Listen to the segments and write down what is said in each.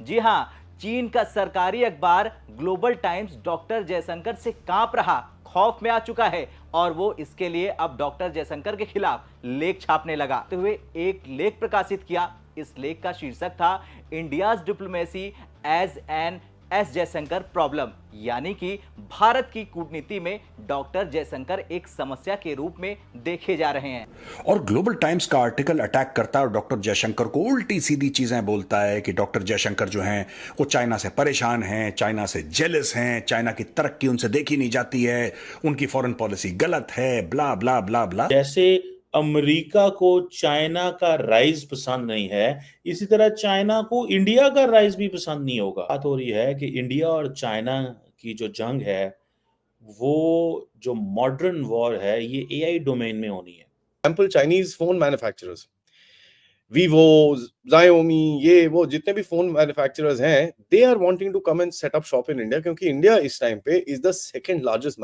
जी हां, चीन का सरकारी अखबार ग्लोबल टाइम्स डॉक्टर जयशंकर से कांप रहा, खौफ में आ चुका है और वो इसके लिए अब डॉक्टर जयशंकर के खिलाफ लेख छापने लगा। तो हुए एक लेख प्रकाशित किया। इस लेख का शीर्षक था India's diplomacy as an S Jaishankar problem, यानी कि भारत की कूटनीति में डॉक्टर जयशंकर एक समस्या के रूप में देखे जा रहे हैं। और ग्लोबल टाइम्स का आर्टिकल अटैक करता है और डॉक्टर जयशंकर को उल्टी सीधी चीजें बोलता है कि डॉक्टर जयशंकर जो हैं वो चाइना से परेशान हैं, चाइना से जेलस हैं, चाइना की तरक्की उनसे देखी नहीं जाती है, उनकी फॉरेन पॉलिसी गलत है, ब्ला ब्ला ब्ला ब्ला। जैसे अमेरिका को चाइना का राइज पसंद नहीं है, इसी तरह चाइना को इंडिया का राइज भी पसंद नहीं होगा। बात हो रही है कि इंडिया और चाइना की जो जंग है, वो जो मॉडर्न वॉर है, ये एआई डोमेन में होनी है। Example Chinese phone manufacturers, Vivo, Xiaomi, ये वो जितने भी फोन मैन्युफैक्चरर्स हैं, they are wanting to come and set up shop in India, क्योंकि इंडिया इस टाइम पे is the second largest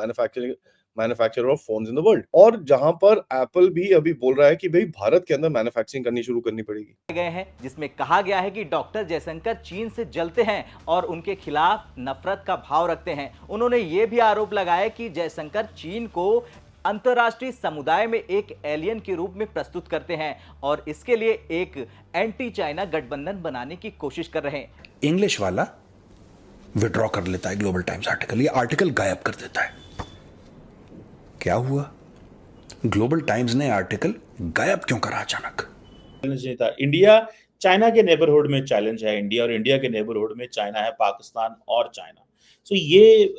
manufacturer of phones in the world. और जहां पर एप्पल भी अभी बोल रहा है कि भाई भारत के अंदर मैन्युफैक्चरिंग करनी शुरू करनी पड़ेगी। गए हैं जिसमें कहा गया है कि डॉक्टर जयशंकर चीन से जलते हैं और उनके खिलाफ नफरत का भाव रखते हैं। उन्होंने यह भी आरोप लगाया कि जयशंकर चीन को अंतर्राष्ट्रीय समुदाय में एक एलियन के रूप में प्रस्तुत करते हैं और इसके लिए एक एंटी चाइना गठबंधन बनाने की कोशिश कर रहे हैं। इंग्लिश वाला विड्रॉ कर लेता है ग्लोबल टाइम्स आर्टिकल, ये आर्टिकल गायब कर देता है। क्या हुआ? ग्लोबल टाइम्स ने आर्टिकल गायब क्यों करा अचानक? इंडिया चाइना के नेबरहुड में चैलेंज है इंडिया, और इंडिया के नेबरहुड में चाइना है, पाकिस्तान और चाइना। तो ये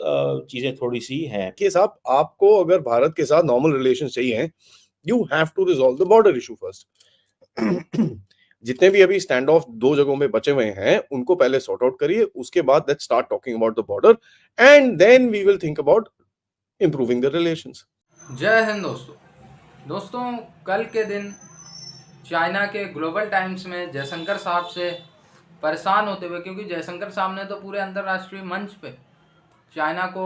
चीजें थोड़ी सी हैं कि साहब, आपको अगर भारत के साथ नॉर्मल रिलेशन चाहिए, you have to resolve the border issue first. जितने भी अभी स्टैंड ऑफ दो जगहों में बचे हुए हैं, उनको पहले सॉर्ट आउट करिए, उसके बाद let's start talking about the border and then we will think about improving the relations. जय हिंद दोस्तों, कल के दिन चाइना के ग्लोबल टाइम्स में जयशंकर साहब से परेशान होते हुए, क्योंकि जयशंकर साहब ने तो पूरे अंतर्राष्ट्रीय मंच पे चाइना को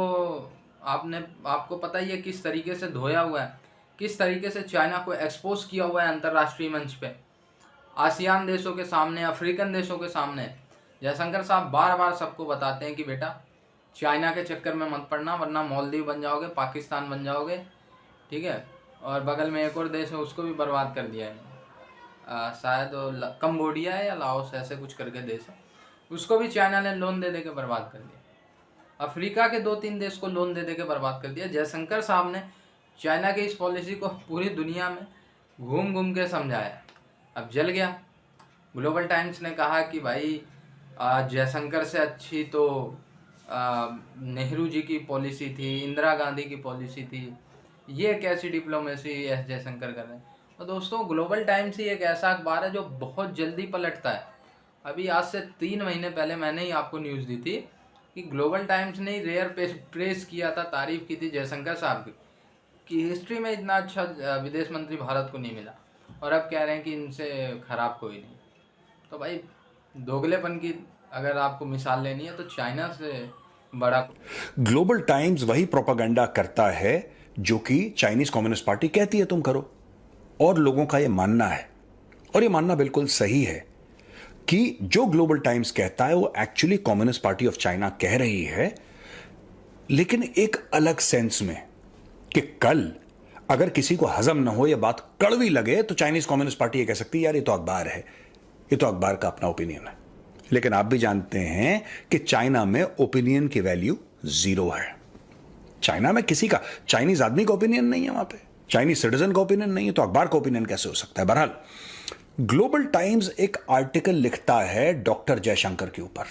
आपको पता ही है किस तरीके से धोया हुआ है, किस तरीके से चाइना को एक्सपोज किया हुआ है अंतर्राष्ट्रीय मंच पे, आसियान देशों के सामने, अफ्रीकन देशों के सामने। जयशंकर साहब बार बार सबको बताते हैं कि बेटा चाइना के चक्कर में मत पड़ना, वरना मालदीव बन जाओगे, पाकिस्तान बन जाओगे, ठीक है। और बगल में एक और देश है, उसको भी बर्बाद कर दिया है, शायद कंबोडिया है या लाओस, ऐसे कुछ करके देश है, उसको भी चाइना ने लोन दे के बर्बाद कर दिया। अफ्रीका के 2-3 देश को लोन दे के बर्बाद कर दिया। जयशंकर साहब ने चाइना की इस पॉलिसी को पूरी दुनिया में घूम घूम के समझाया, अब जल गया। ग्लोबल टाइम्स ने कहा कि भाई जयशंकर से अच्छी तो नेहरू जी की पॉलिसी थी, इंदिरा गांधी की पॉलिसी थी, ये कैसी डिप्लोमेसी एस जयशंकर कर रहे हैं। और दोस्तों, ग्लोबल टाइम्स ही एक ऐसा अखबार है जो बहुत जल्दी पलटता है। अभी आज से 3 महीने पहले मैंने ही आपको न्यूज़ दी थी कि ग्लोबल टाइम्स ने रेयर प्रेस किया था, तारीफ की थी जयशंकर साहब की, कि हिस्ट्री में इतना अच्छा विदेश मंत्री भारत को नहीं मिला, और अब कह रहे हैं कि इनसे खराब कोई नहीं। तो भाई, दोगलेपन की अगर आपको मिसाल लेनी है तो चाइना से बड़ा। ग्लोबल टाइम्स वही प्रोपागेंडा करता है जो कि चाइनीज कम्युनिस्ट पार्टी कहती है तुम करो, और लोगों का यह मानना है, और यह मानना बिल्कुल सही है कि जो ग्लोबल टाइम्स कहता है वो actually communist party of China कह रही है, लेकिन एक अलग सेंस में, कि कल अगर किसी को हजम ना हो या बात कड़वी लगे तो चाइनीज कम्युनिस्ट पार्टी ये कह सकती है यार ये तो अखबार है, ये तो अखबार का अपना ओपिनियन है। लेकिन आप भी जानते हैं कि चाइना में ओपिनियन की वैल्यू 0 है। चाइना में किसी का, चाइनीज आदमी का ओपिनियन नहीं है, वहां पे चाइनीज सिटीजन का ओपिनियन नहीं है, तो अखबार का ओपिनियन कैसे हो सकता है? बहरहाल, ग्लोबल टाइम्स एक आर्टिकल लिखता है डॉक्टर जयशंकर के ऊपर,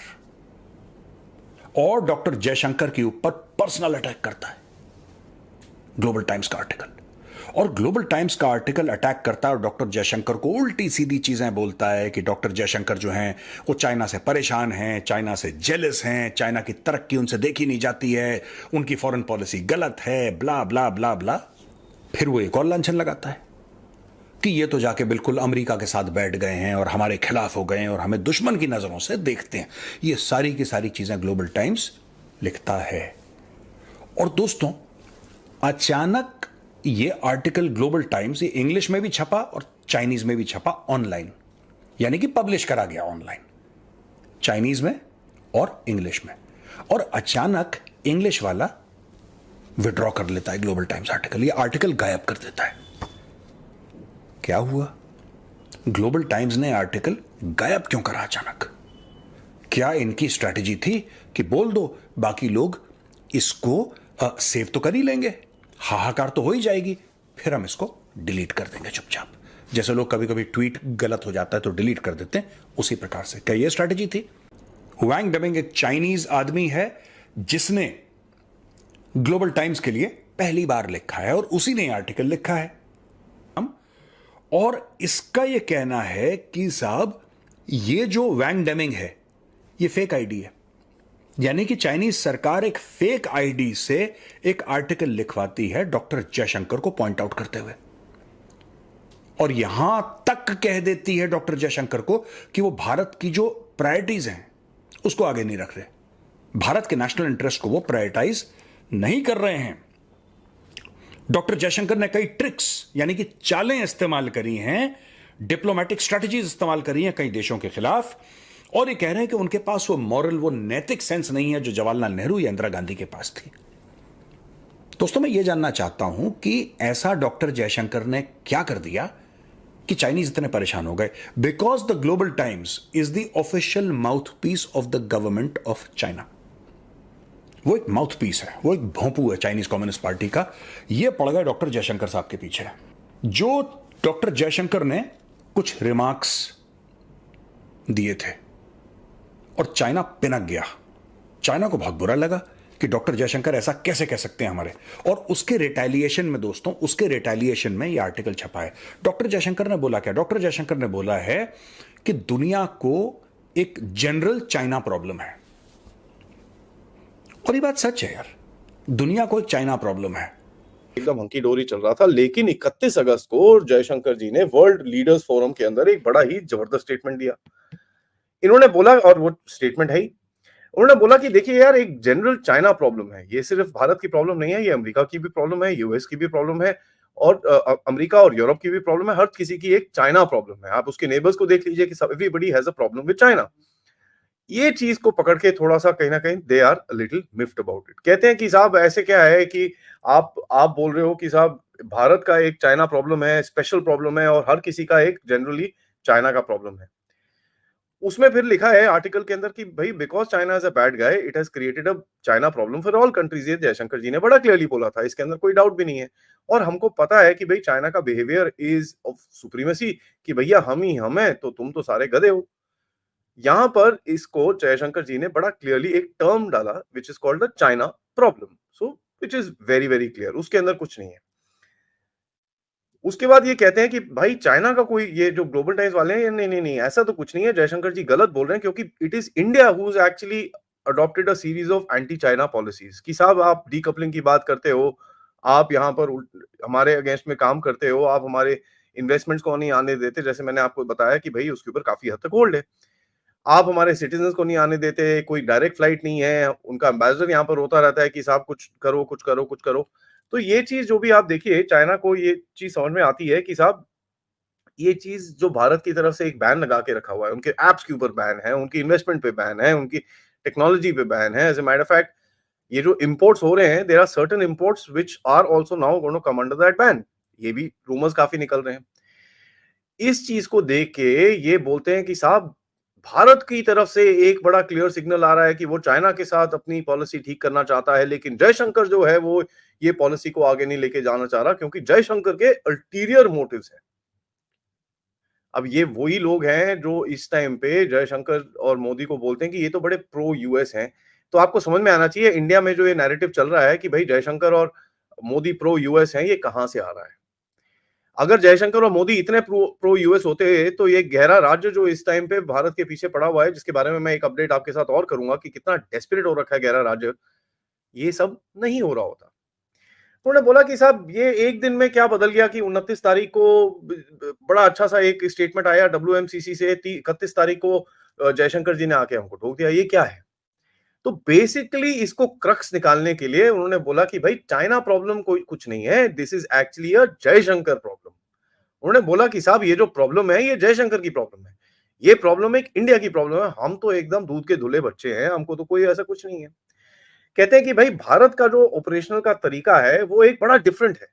और डॉक्टर जयशंकर के ऊपर पर्सनल अटैक करता है ग्लोबल टाइम्स का आर्टिकल। और ग्लोबल टाइम्स का आर्टिकल अटैक करता है और डॉक्टर जयशंकर को उल्टी सीधी चीजें बोलता है कि डॉक्टर जयशंकर जो हैं वो चाइना से परेशान हैं, चाइना से जेलस हैं, चाइना की तरक्की उनसे देखी नहीं जाती है, उनकी फॉरेन पॉलिसी गलत है, ब्ला ब्ला ब्ला ब्ला। फिर वो एक और लांछन लगाता है कि ये तो जाके बिल्कुल अमेरिका के साथ बैठ गए हैं और हमारे खिलाफ हो गए हैं और हमें दुश्मन की नजरों से देखते हैं। ये सारी की सारी चीजें ग्लोबल टाइम्स लिखता है। और दोस्तों, अचानक ये आर्टिकल ग्लोबल टाइम्स ये इंग्लिश में भी छपा और चाइनीज में भी छपा ऑनलाइन, यानी कि पब्लिश करा गया ऑनलाइन। चाइनीज में और इंग्लिश में, और अचानक इंग्लिश वाला विड्रॉ कर लेता है ग्लोबल टाइम्स आर्टिकल, ये आर्टिकल गायब कर देता है। क्या हुआ? ग्लोबल टाइम्स ने आर्टिकल गायब क्यों करा अचानक? क्या इनकी स्ट्रैटेजी थी कि बोल दो, बाकी लोग इसको सेव तो कर ही लेंगे, हाहाकार तो हो ही जाएगी, फिर हम इसको डिलीट कर देंगे चुपचाप, जैसे लोग कभी कभी ट्वीट गलत हो जाता है तो डिलीट कर देते हैं, उसी प्रकार से क्या यह स्ट्रैटेजी थी? वैंग डेमिंग एक चाइनीज आदमी है जिसने ग्लोबल टाइम्स के लिए पहली बार लिखा है और उसी ने आर्टिकल लिखा है, और इसका यह कहना है कि साहब ये जो वैंग डेमिंग है ये फेक आईडी है, यानी कि चाइनीज सरकार एक फेक आईडी से एक आर्टिकल लिखवाती है डॉक्टर जयशंकर को पॉइंट आउट करते हुए, और यहां तक कह देती है डॉक्टर जयशंकर को कि वो भारत की जो प्रायोरिटीज हैं उसको आगे नहीं रख रहे, भारत के नेशनल इंटरेस्ट को वो प्रायोरिटाइज नहीं कर रहे हैं। डॉक्टर जयशंकर ने कई ट्रिक्स यानी कि चालें इस्तेमाल करी हैं, डिप्लोमेटिक स्ट्रेटजीज इस्तेमाल करी हैं कई देशों के खिलाफ, और ये कह रहे हैं कि उनके पास वो मॉरल, वो नैतिक सेंस नहीं है जो जवाहरलाल नेहरू या इंदिरा गांधी के पास थी। दोस्तों, मैं ये जानना चाहता हूं कि ऐसा डॉक्टर जयशंकर ने क्या कर दिया कि चाइनीज इतने परेशान हो गए? Because the global times is the official mouthpiece of the government of China. वो एक माउथ पीस है, वो एक भोंपू है चाइनीज कम्युनिस्ट पार्टी का। ये पड़ गए डॉक्टर जयशंकर साहब के पीछे। जो डॉक्टर जयशंकर ने कुछ रिमार्क्स दिए थे और चाइना पिनक गया, चाइना को बहुत बुरा लगा कि डॉक्टर जयशंकर ऐसा कैसे कह सकते हैं हमारे, और उसके रिटेलिएशन में दोस्तों, उसके रिटेलिएशन में यह आर्टिकल छपा है। डॉक्टर जयशंकर ने बोला क्या? डॉक्टर जयशंकर ने बोला है कि दुनिया को एक जनरल चाइना प्रॉब्लम है, और ये बात सच है यार, दुनिया को एक चाइना प्रॉब्लम है। एकदम हंकी डोरी चल रहा था, लेकिन 31 अगस्त को जयशंकर जी ने वर्ल्ड लीडर्स फोरम के अंदर एक बड़ा ही जबरदस्त स्टेटमेंट दिया। इन्होंने बोला, और वो स्टेटमेंट है ही, उन्होंने बोला कि देखिए यार, एक जनरल चाइना प्रॉब्लम है, ये सिर्फ भारत की प्रॉब्लम नहीं है, ये अमेरिका की भी प्रॉब्लम है, यूएस की भी प्रॉब्लम है, और अमेरिका और यूरोप की भी प्रॉब्लम है। हर किसी की एक चाइना प्रॉब्लम है। आप उसके नेबर्स को देख लीजिए कि everybody has a problem with China. ये चीज को पकड़ के थोड़ा सा कहीं ना कहीं they are little miffed about it. कहते हैं कि साहब ऐसे क्या है कि आप बोल रहे हो कि साहब भारत का एक चाइना प्रॉब्लम है, स्पेशल प्रॉब्लम है, और हर किसी का एक जनरली चाइना का प्रॉब्लम है। उसमें फिर लिखा है आर्टिकल के अंदर कि भाई because China is a bad guy, it has created a China problem for all countries. ये जयशंकर जी ने बड़ा क्लियरली बोला था, इसके अंदर कोई डाउट भी नहीं है। और हमको पता है कि भाई चाइना का बिहेवियर इज ऑफ सुप्रीमेसी, कि भैया हम ही हम हैं तो तुम तो सारे गधे हो। यहां पर इसको जयशंकर जी ने बड़ा क्लियरली एक टर्म डाला which is called the China problem. So which is very very clear, उसके अंदर कुछ नहीं है। उसके बाद ये कहते हैं कि भाई चाइना का कोई, ये जो ग्लोबल टाइम्स वाले हैं, नहीं नहीं नहीं ऐसा तो कुछ नहीं है, जयशंकर जी गलत बोल रहे हैं, क्योंकि it is India who is actually adopted a series of anti China policies. कि साहब आप डीकपलिंग की बात करते हो, आप यहाँ पर हमारे अगेंस्ट में काम करते हो, आप हमारे इन्वेस्टमेंट्स को नहीं आने देते, जैसे मैंने आपको बताया कि भाई उसके ऊपर काफी हद तक होल्ड है। आप हमारे सिटीजन को नहीं आने देते, कोई डायरेक्ट फ्लाइट नहीं है, उनका एम्बेसडर यहाँ पर होता रहता है कि साहब कुछ करो कुछ करो कुछ करो। तो ये चीज जो भी आप देखिए, चाइना को ये चीज समझ में आती है कि साहब ये चीज जो भारत की तरफ से एक बैन लगा के रखा हुआ है, उनके एप्स के ऊपर बैन है, उनकी इन्वेस्टमेंट पे बैन है, उनकी टेक्नोलॉजी पे बैन है। As a matter of fact, ये जो इंपोर्ट्स हो रहे हैं, there are certain imports which are also now going to come under that ban. ये भी रूमर्स काफी निकल रहे हैं। इस चीज को देख के ये बोलते हैं कि साहब भारत की तरफ से एक बड़ा क्लियर सिग्नल आ रहा है कि वो चाइना के साथ अपनी पॉलिसी ठीक करना चाहता है, लेकिन जयशंकर जो है वो ये पॉलिसी को आगे नहीं लेके जाना चाह रहा, क्योंकि जयशंकर के अल्टीरियर मोटिव्स हैं। अब ये वही लोग हैं जो इस टाइम पे जयशंकर और मोदी को बोलते हैं कि ये तो बड़े प्रो यूएस हैं। तो आपको समझ में आना चाहिए इंडिया में जो ये नैरेटिव चल रहा है कि भाई जयशंकर और मोदी प्रो यूएस हैं, ये कहां से आ रहा है। अगर जयशंकर और मोदी इतने प्रो यूएस होते तो ये गहरा राज्य जो इस टाइम पे भारत के पीछे पड़ा हुआ है, जिसके बारे में मैं एक अपडेट आपके साथ और करूंगा कि कितना डेस्परेट हो रखा है गहरा राज्य, ये सब नहीं हो रहा होता। उन्होंने बोला कि साहब ये एक दिन में क्या बदल गया कि 29 तारीख को बड़ा अच्छा सा एक स्टेटमेंट आया WMCC से, 31 तारीख को जयशंकर जी ने आके हमको ठोक दिया, ये क्या है। तो बेसिकली इसको क्रक्स निकालने के लिए उन्होंने बोला कि भाई चाइना प्रॉब्लम कोई कुछ नहीं है, this is actually a Jaishankar problem. उन्होंने बोला कि साहब ये जो प्रॉब्लम है ये जयशंकर की प्रॉब्लम है। ये प्रॉब्लम एक इंडिया की प्रॉब्लम है, हम तो एकदम दूध के धुले बच्चे हैं, हमको तो कोई ऐसा कुछ नहीं है। कहते हैं कि भाई भारत का जो ऑपरेशनल का तरीका है वो एक बड़ा डिफरेंट है।